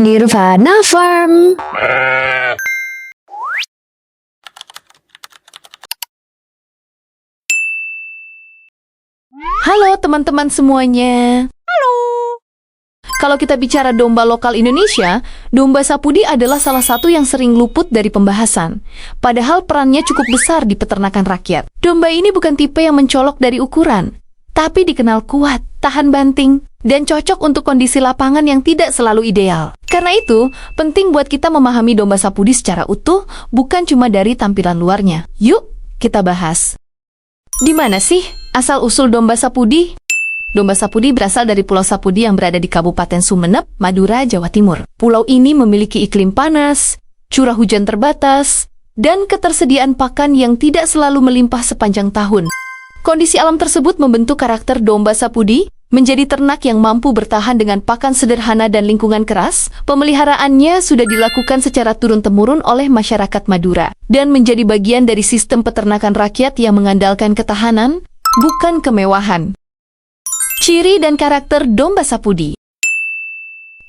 Nirvana Farm. Halo teman-teman semuanya. Halo. Kalau kita bicara domba lokal Indonesia, domba Sapudi adalah salah satu yang sering luput dari pembahasan. Padahal perannya cukup besar di peternakan rakyat. Domba ini bukan tipe yang mencolok dari ukuran, tapi dikenal kuat, tahan banting, dan cocok untuk kondisi lapangan yang tidak selalu ideal. Karena itu, penting buat kita memahami domba Sapudi secara utuh, bukan cuma dari tampilan luarnya. Yuk, kita bahas. Di mana sih asal-usul domba Sapudi? Domba Sapudi berasal dari Pulau Sapudi yang berada di Kabupaten Sumeneb, Madura, Jawa Timur. Pulau ini memiliki iklim panas, curah hujan terbatas, dan ketersediaan pakan yang tidak selalu melimpah sepanjang tahun. Kondisi alam tersebut membentuk karakter domba Sapudi menjadi ternak yang mampu bertahan dengan pakan sederhana dan lingkungan keras. Pemeliharaannya sudah dilakukan secara turun-temurun oleh masyarakat Madura dan menjadi bagian dari sistem peternakan rakyat yang mengandalkan ketahanan, bukan kemewahan. Ciri dan karakter domba Sapudi.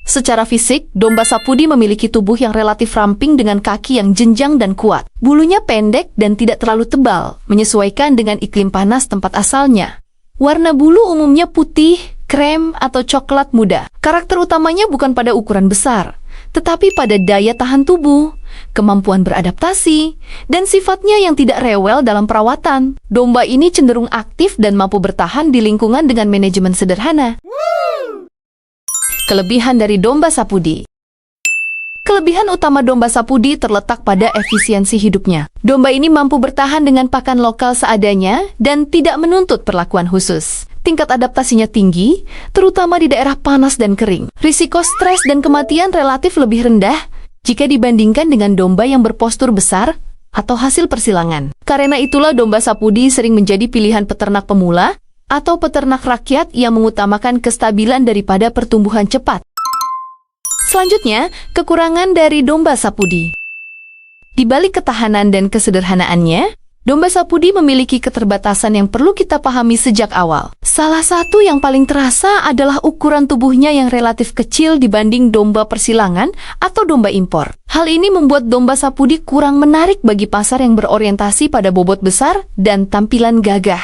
Secara fisik, domba Sapudi memiliki tubuh yang relatif ramping dengan kaki yang jenjang dan kuat. Bulunya pendek dan tidak terlalu tebal, menyesuaikan dengan iklim panas tempat asalnya. Warna bulu umumnya putih, krem, atau coklat muda. Karakter utamanya bukan pada ukuran besar, tetapi pada daya tahan tubuh, kemampuan beradaptasi, dan sifatnya yang tidak rewel dalam perawatan. Domba ini cenderung aktif dan mampu bertahan di lingkungan dengan manajemen sederhana. Kelebihan dari domba Sapudi. Kelebihan utama domba Sapudi terletak pada efisiensi hidupnya. Domba ini mampu bertahan dengan pakan lokal seadanya dan tidak menuntut perlakuan khusus. Tingkat adaptasinya tinggi, terutama di daerah panas dan kering. Risiko stres dan kematian relatif lebih rendah jika dibandingkan dengan domba yang berpostur besar atau hasil persilangan. Karena itulah domba Sapudi sering menjadi pilihan peternak pemula atau peternak rakyat yang mengutamakan kestabilan daripada pertumbuhan cepat. Selanjutnya, kekurangan dari domba Sapudi. Di balik ketahanan dan kesederhanaannya, domba Sapudi memiliki keterbatasan yang perlu kita pahami sejak awal. Salah satu yang paling terasa adalah ukuran tubuhnya yang relatif kecil dibanding domba persilangan atau domba impor. Hal ini membuat domba Sapudi kurang menarik bagi pasar yang berorientasi pada bobot besar dan tampilan gagah.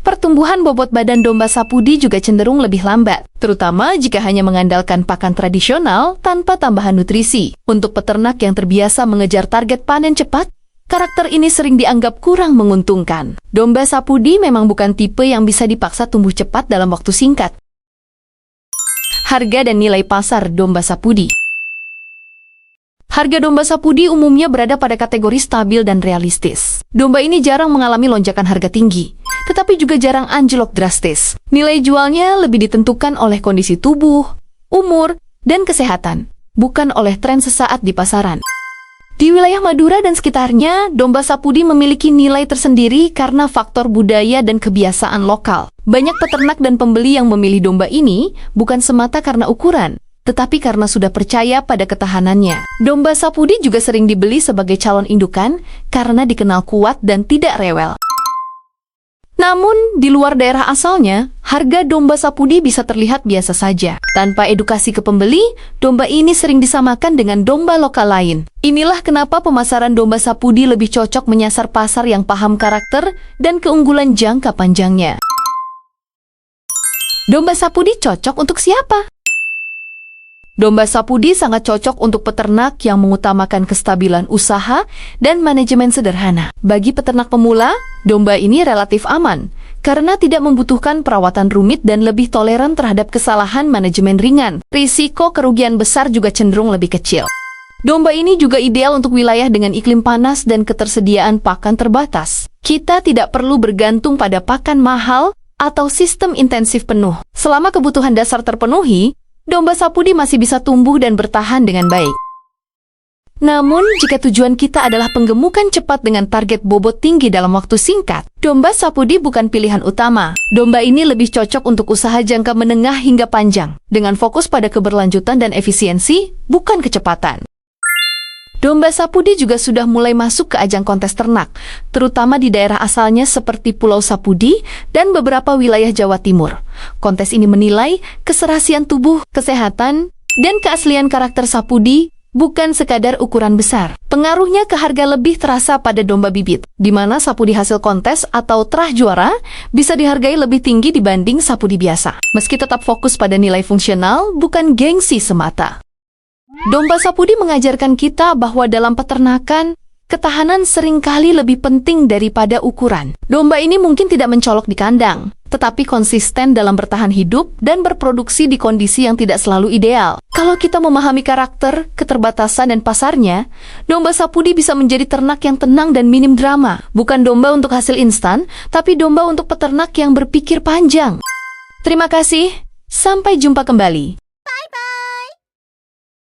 Pertumbuhan bobot badan domba Sapudi juga cenderung lebih lambat, terutama jika hanya mengandalkan pakan tradisional tanpa tambahan nutrisi. Untuk peternak yang terbiasa mengejar target panen cepat, karakter ini sering dianggap kurang menguntungkan. Domba Sapudi memang bukan tipe yang bisa dipaksa tumbuh cepat dalam waktu singkat. Harga dan nilai pasar domba Sapudi. Harga domba Sapudi umumnya berada pada kategori stabil dan realistis. Domba ini jarang mengalami lonjakan harga tinggi, tetapi juga jarang anjlok drastis. Nilai jualnya lebih ditentukan oleh kondisi tubuh, umur, dan kesehatan, bukan oleh tren sesaat di pasaran. Di wilayah Madura dan sekitarnya, domba Sapudi memiliki nilai tersendiri karena faktor budaya dan kebiasaan lokal. Banyak peternak dan pembeli yang memilih domba ini bukan semata karena ukuran, tetapi karena sudah percaya pada ketahanannya. Domba Sapudi juga sering dibeli sebagai calon indukan karena dikenal kuat dan tidak rewel. Namun, di luar daerah asalnya, harga domba Sapudi bisa terlihat biasa saja. Tanpa edukasi ke pembeli, domba ini sering disamakan dengan domba lokal lain. Inilah kenapa pemasaran domba Sapudi lebih cocok menyasar pasar yang paham karakter dan keunggulan jangka panjangnya. Domba Sapudi cocok untuk siapa? Domba Sapudi sangat cocok untuk peternak yang mengutamakan kestabilan usaha dan manajemen sederhana. Bagi peternak pemula, domba ini relatif aman karena tidak membutuhkan perawatan rumit dan lebih toleran terhadap kesalahan manajemen ringan. Risiko kerugian besar juga cenderung lebih kecil. Domba ini juga ideal untuk wilayah dengan iklim panas dan ketersediaan pakan terbatas. Kita tidak perlu bergantung pada pakan mahal atau sistem intensif penuh. Selama kebutuhan dasar terpenuhi, domba Sapudi masih bisa tumbuh dan bertahan dengan baik. Namun, jika tujuan kita adalah penggemukan cepat dengan target bobot tinggi dalam waktu singkat, domba Sapudi bukan pilihan utama. Domba ini lebih cocok untuk usaha jangka menengah hingga panjang, dengan fokus pada keberlanjutan dan efisiensi, bukan kecepatan. Domba Sapudi juga sudah mulai masuk ke ajang kontes ternak, terutama di daerah asalnya seperti Pulau Sapudi dan beberapa wilayah Jawa Timur. Kontes ini menilai keserasian tubuh, kesehatan, Dan keaslian karakter Sapudi bukan sekadar ukuran besar. Pengaruhnya ke harga lebih terasa pada domba bibit, di mana Sapudi hasil kontes atau terah juara bisa dihargai lebih tinggi dibanding Sapudi biasa. Meski tetap fokus pada nilai fungsional, bukan gengsi semata. Domba Sapudi mengajarkan kita bahwa dalam peternakan, ketahanan seringkali lebih penting daripada ukuran. Domba ini mungkin tidak mencolok di kandang, tetapi konsisten dalam bertahan hidup dan berproduksi di kondisi yang tidak selalu ideal. Kalau kita memahami karakter, keterbatasan, dan pasarnya, domba Sapudi bisa menjadi ternak yang tenang dan minim drama. Bukan domba untuk hasil instan, tapi domba untuk peternak yang berpikir panjang. Terima kasih, sampai jumpa kembali.